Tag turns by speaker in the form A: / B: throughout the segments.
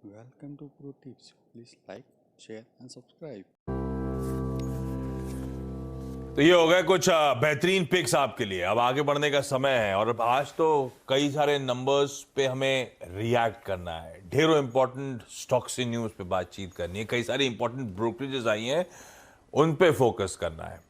A: Welcome to Pro Tips. Please like, share and subscribe.
B: तो ये हो गए कुछ बेहतरीन पिक्स आपके लिए। अब आगे बढ़ने का समय है और अब आज तो कई सारे नंबर्स पे हमें रिएक्ट करना है, ढेरों इंपॉर्टेंट स्टॉक्स इन न्यूज पे बातचीत करनी है, कई सारी इंपॉर्टेंट ब्रोकरेजेस आई हैं उन पे फोकस करना है।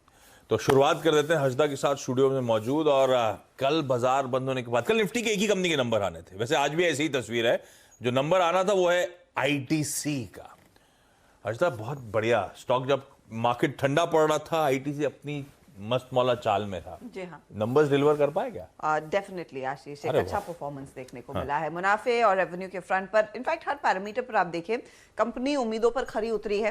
B: तो शुरुआत कर देते हैं हजदा के साथ स्टूडियो में मौजूद। और कल बाजार बंद होने के बाद कल निफ्टी के एक ही कंपनी के नंबर आने थे, वैसे आज भी ऐसी ही तस्वीर है। जो नंबर आना था वो है आईटीसी का। हजदा बहुत बढ़िया स्टॉक, जब मार्केट ठंडा पड़ रहा था आईटीसी अपनी मस्त मौला चाल में था।
C: जी हाँ,
B: नंबर्स डिलीवर कर पाए क्या?
C: डेफिनेटली आशीष, एक
B: अरे
C: अच्छा
B: वाह।
C: परफॉर्मेंस देखने को मिला है मुनाफे और रेवेन्यू के फ्रंट पर। इनफैक्ट हर पैरामीटर पर आप देखिए कंपनी उम्मीदों पर खरी उतरी है।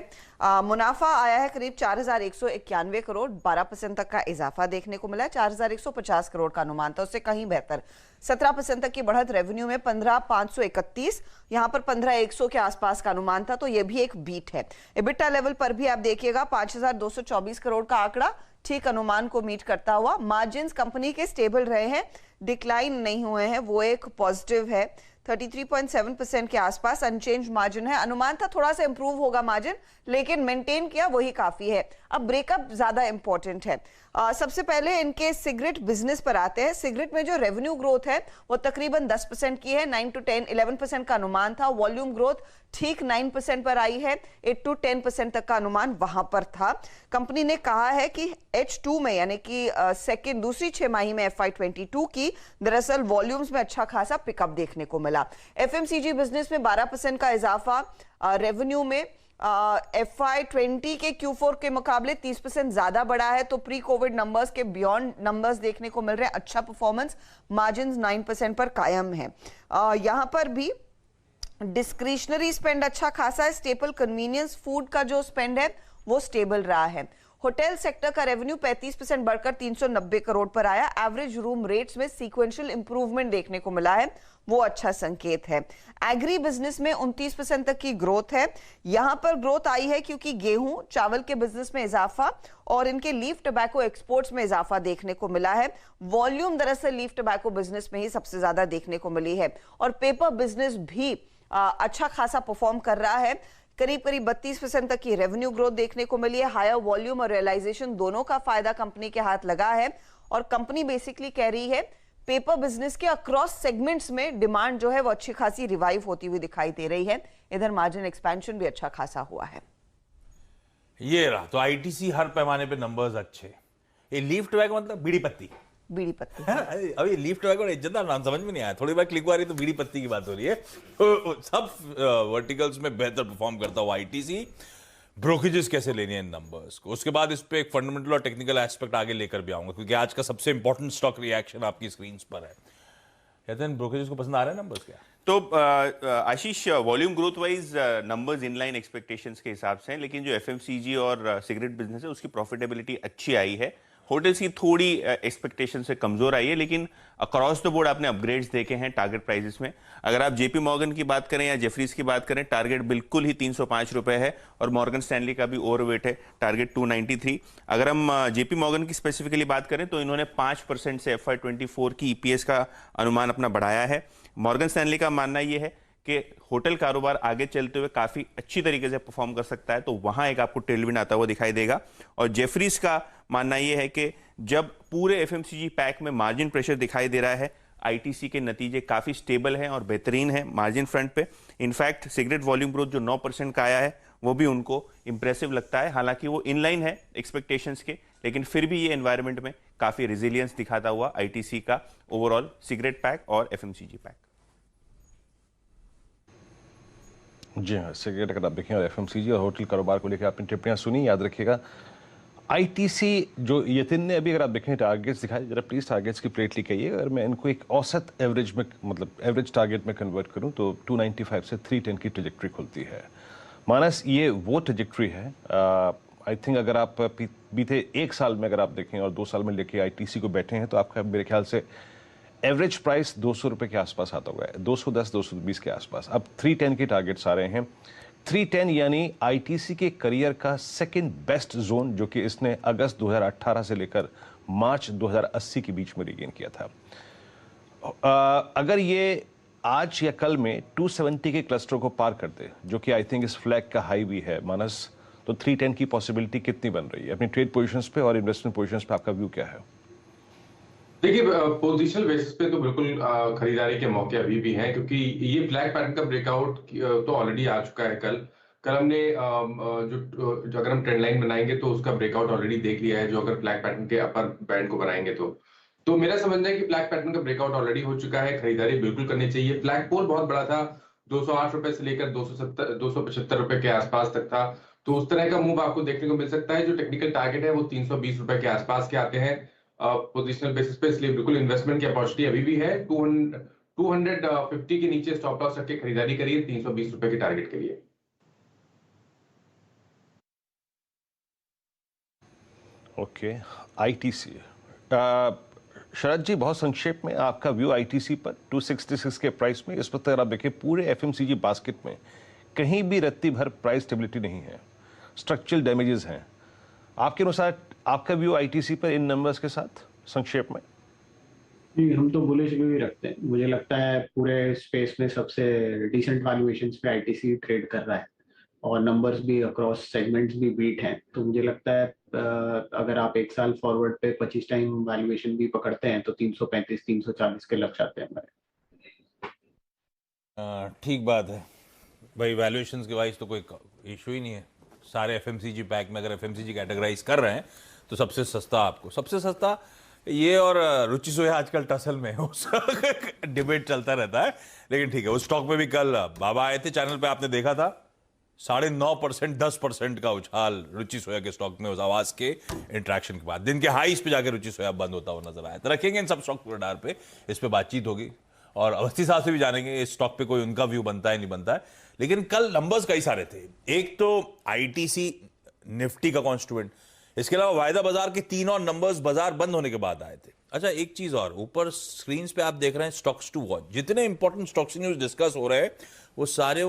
C: मुनाफा आया है करीब 4,191 करोड़, 12% तक का इजाफा देखने को मिला है। 4,150 करोड़ का अनुमान था, उससे कहीं बेहतर 17% तक की बढ़त। रेवेन्यू में 15,531, यहाँ पर 15,100 के आसपास का अनुमान था, तो ये भी एक बीट है। एबिटा लेवल पर भी आप देखिएगा 5,224 करोड़ का आंकड़ा ठीक अनुमान को मीट करता हुआ। मार्जिन्स कंपनी के स्टेबल रहे हैं, डिक्लाइन नहीं हुए हैं, वो एक पॉजिटिव है। 33.7% के आसपास अनचेंज मार्जिन है। अनुमान था थोड़ा सा इंप्रूव होगा मार्जिन, लेकिन मेंटेन किया, वही काफी है। अब ब्रेकअप ज्यादा इंपॉर्टेंट है। सबसे पहले इनके सिगरेट बिजनेस पर आते हैं। सिगरेट में जो रेवेन्यू ग्रोथ है वो तकरीबन 10% की है। 9 to 10 11% का अनुमान था। वॉल्यूम ग्रोथ ठीक 9% पर आई है। 8 to 10% तक का अनुमान वहां पर था। कंपनी ने कहा है कि H2 में, यानी कि दूसरी छमाही में FY22 की दरअसल वॉल्यूम्स में अच्छा खासा पिकअप देखने को मिला। एफएमसीजी बिजनेस में 12% का इजाफा। रेवेन्यू में FY20 के Q4 के मुकाबले 30% ज्यादा बढ़ा है, तो प्री कोविड नंबर्स के बियॉन्ड नंबर्स देखने को मिल रहे हैं। अच्छा परफॉर्मेंस, मार्जिन 9% पर कायम है। यहां पर भी डिस्क्रिशनरी स्पेंड अच्छा खासा है। स्टेपल कन्वीनियंस फूड का जो स्पेंड है वो स्टेबल रहा है। होटल सेक्टर का रेवेन्यू 35% बढ़कर 390 करोड़ पर आया। एवरेज रूम रेट्स में सीक्वेंशियल इंप्रूवमेंट देखने को मिला है, वो अच्छा संकेत है। एग्री बिजनेस में 29% तक की ग्रोथ है। यहां पर ग्रोथ आई है क्योंकि गेहूं चावल के बिजनेस में इजाफा और इनके लीफ टबैको एक्सपोर्ट्स में इजाफा देखने को मिला है। वॉल्यूम दरअसल लीफ टबैको बिजनेस में ही सबसे ज्यादा देखने को मिली है। और पेपर बिजनेस भी अच्छा खासा परफॉर्म कर रहा है। करीब करीब 32% तक की रेवेन्यू ग्रोथ देखने को मिली है। हायर वॉल्यूम और रियलाइजेशन दोनों का फायदा कंपनी के हाथ लगा है। और कंपनी बेसिकली कह रही है पेपर बिजनेस के अक्रॉस सेगमेंट्स में डिमांड जो है वो अच्छी खासी रिवाइव होती हुई दिखाई दे रही है। इधर मार्जिन एक्सपेंशन भी अच्छा खासा हुआ है।
B: ये रहा तो आईटीसी हर पैमाने पे नंबर्स अच्छे। ये लीफ टबैको मतलब बीड़ी पत्ती
C: बीड़ी पत्ती
B: है ना? अभी लीफ टबैको इज्जतदार नाम समझ में नहीं आया, थोड़ी बार क्लिक हुआ रही तो बीड़ी पत्ती की बात हो रही है। तो सब वर्टिकल्स में बेहतर परफॉर्म करता हुआ आईटीसी। ब्रोकरेजेस कैसे लेने हैं इन नंबर्स को, उसके बाद इस पे एक फंडामेंटल और टेक्निकल एस्पेक्ट आगे लेकर भी आऊंगा, क्योंकि आज का सबसे इंपॉर्टेंट स्टॉक रिएक्शन आपकी स्क्रीन पर है। कहते हैं ब्रोकरेजेस को पसंद आ रहे हैं नंबर्स क्या?
D: तो Ashish, volume growth wise numbers inline expectations के हिसाब से हैं, लेकिन जो एफएमसीजी और सिगरेट बिजनेस है उसकी प्रॉफिटेबिलिटी अच्छी आई है। होटल्स की थोड़ी एक्सपेक्टेशन से कमजोर आई है, लेकिन अक्रॉस द बोर्ड आपने अपग्रेड्स देखे हैं टारगेट प्राइसेस में। अगर आप जेपी मॉर्गन की बात करें या जेफरीज की बात करें, टारगेट बिल्कुल ही 305 रुपए है और मॉर्गन स्टैनली का भी ओवरवेट है, टारगेट 293। अगर हम जेपी मॉर्गन की स्पेसिफिकली बात करें तो इन्होंने 5% से FY24 की ईपीएस का अनुमान अपना बढ़ाया है। मॉर्गन स्टैनली का मानना यह है कि होटल कारोबार आगे चलते हुए काफी अच्छी तरीके से परफॉर्म कर सकता है, तो वहां एक आपको टेलविंड आता हुआ दिखाई देगा। और जेफरीज का मानना यह है कि जब पूरे एफएमसीजी पैक में मार्जिन प्रेशर दिखाई दे रहा है, आईटीसी के नतीजे काफी स्टेबल हैं और बेहतरीन हैं मार्जिन फ्रंट पे। इनफैक्ट सिगरेट वॉल्यूम ग्रोथ जो 9% का आया है वो भी उनको इंप्रेसिव लगता है। हालांकि वो इनलाइन है एक्सपेक्टेशंस के, लेकिन फिर भी ये एनवायरनमेंट में काफी रेजिलियंस दिखाता हुआ आईटीसी का ओवरऑल सिगरेट पैक और एफएमसीजी पैक।
E: जी हाँ, सिगरेट अगर आप देखें और एफएमसीजी और होटल कारोबार को लेकर आपने टिप्पणियां सुनी, याद रखिएगा आईटीसी जो यतिन ने अभी अगर आप देखें टारगेट्स दिखाए, जरा प्लीज टारगेट्स की प्लेट लिख आइए। अगर मैं इनको एक औसत एवरेज में, मतलब एवरेज टारगेट में कन्वर्ट करूं तो 295 से 310 की ट्रेजेक्ट्री खुलती है। मानस ये वो ट्रेजेक्ट्री है। आई थिंक अगर आप बीते एक साल में अगर आप देखें और 2 साल में लेके आईटीसी को बैठे हैं तो आपका मेरे ख्याल से एवरेज प्राइस 200 रुपए के आसपास आता हुआ है, 210 220 के आसपास। अब 310 के टारगेट्स आ रहे हैं। 310 यानी आईटीसी के करियर का सेकंड बेस्ट जोन, जो कि इसने अगस्त 2018 से लेकर मार्च 2080 के बीच में रिगेन किया था। अगर ये आज या कल में 270 के क्लस्टर को पार कर दे, जो कि आई थिंक इस फ्लैग का हाई भी है मानस, तो 310 की पॉसिबिलिटी कितनी बन रही है? अपनी ट्रेड पोजीशंस पे और इन्वेस्टमेंट पोजीशंस पे आपका व्यू क्या है?
F: देखिए, पोजिशनल बेसिस पे तो बिल्कुल खरीदारी के मौके अभी भी हैं, क्योंकि ये ब्लैक पैटर्न का ब्रेकआउट तो ऑलरेडी आ चुका है। कल हमने जो अगर हम ट्रेंड लाइन बनाएंगे तो उसका ब्रेकआउट ऑलरेडी देख लिया है, जो अगर ब्लैक पैटर्न के अपर बैंड को बनाएंगे तो मेरा समझना है कि ब्लैक पैटर्न का ब्रेकआउट ऑलरेडी हो चुका है। खरीदारी बिल्कुल करनी चाहिए। फ्लैग पोल बहुत बड़ा था, 208 रुपए से लेकर 275 रुपए के आसपास तक था, तो उस तरह का मूव आपको देखने को मिल सकता है। जो टेक्निकल टारगेट है वो 320 रुपए के आसपास के आते हैं पोजिशनल बेसिस पे, इसलिए बिल्कुल इन्वेस्टमेंट की अपॉर्चुनिटी अभी भी है। 250 के नीचे स्टॉप लॉस रख के खरीदारी करिए 320 रुपए के टारगेट के लिए।
E: ओके, आईटीसी, शरद जी बहुत संक्षेप में आपका व्यू आईटीसी पर 266 के प्राइस में। इस वक्त अगर आप देखें पूरे एफएमसीजी बास्केट में कहीं भी रत्ती भर प्राइस स्टेबिलिटी नहीं है, स्ट्रक्चरल डैमेजेस हैं। आपके अनुसार आपका व्यू आईटीसी पर इन नंबर्स के साथ संक्षेप में?
G: हम तो बुलिश व्यू ही रखते हैं। मुझे लगता है पूरे स्पेस में सबसे डिसेंट वैल्यूएशंस पे आईटीसी ट्रेड कर रहा है और नंबर्स भी अक्रॉस सेगमेंट्स भी बीट हैं। तो मुझे लगता है अगर आप एक साल फॉरवर्ड पे 25 टाइम वैल्यूएशन भी पकड़ते हैं तो 335-340 के लक्ष्य आते हैं हमारे।
B: ठीक बात है भाई, वैल्यूएशंस के वाइज तो कोई इशू ही नहीं है। सारे एफएमसीजी पैक में अगर एफएमसीजी कैटेगराइज कर रहे हैं तो सबसे सस्ता आपको, सबसे सस्ता ये और रुचि सोया आजकल टसल में है, उसका डिबेट चलता रहता है। लेकिन ठीक है, उस स्टॉक पे भी कल बाबा आए थे चैनल पे, आपने देखा था 9.5% 10% का उछाल रुचि सोया के स्टॉक में उस आवाज के इंटरेक्शन के बाद। दिन के हाईस पे जाकर रुचि सोया बंद होता हुआ नजर आया। तो रखेंगे इन सब स्टॉक के रडार पे, इस पे बातचीत होगी और अवस्थी साहब से भी जानेंगे इस स्टॉक पे कोई उनका व्यू बनता है नहीं बनता है। लेकिन कल नंबर्स कई सारे थे। एक तो आईटीसी निफ्टी का कॉन्स्टिट्यूएंट, इसके अलावा वायदा बाजार के 3 और नंबर्स बाजार बंद होने के बाद आए थे। अच्छा, एक चीज और, ऊपर स्क्रीन पे आप देख रहे हैं स्टॉक्स टू वॉच, जितने इंपॉर्टेंट स्टॉक्स न्यूज डिस्कस हो रहे हैं वो सारे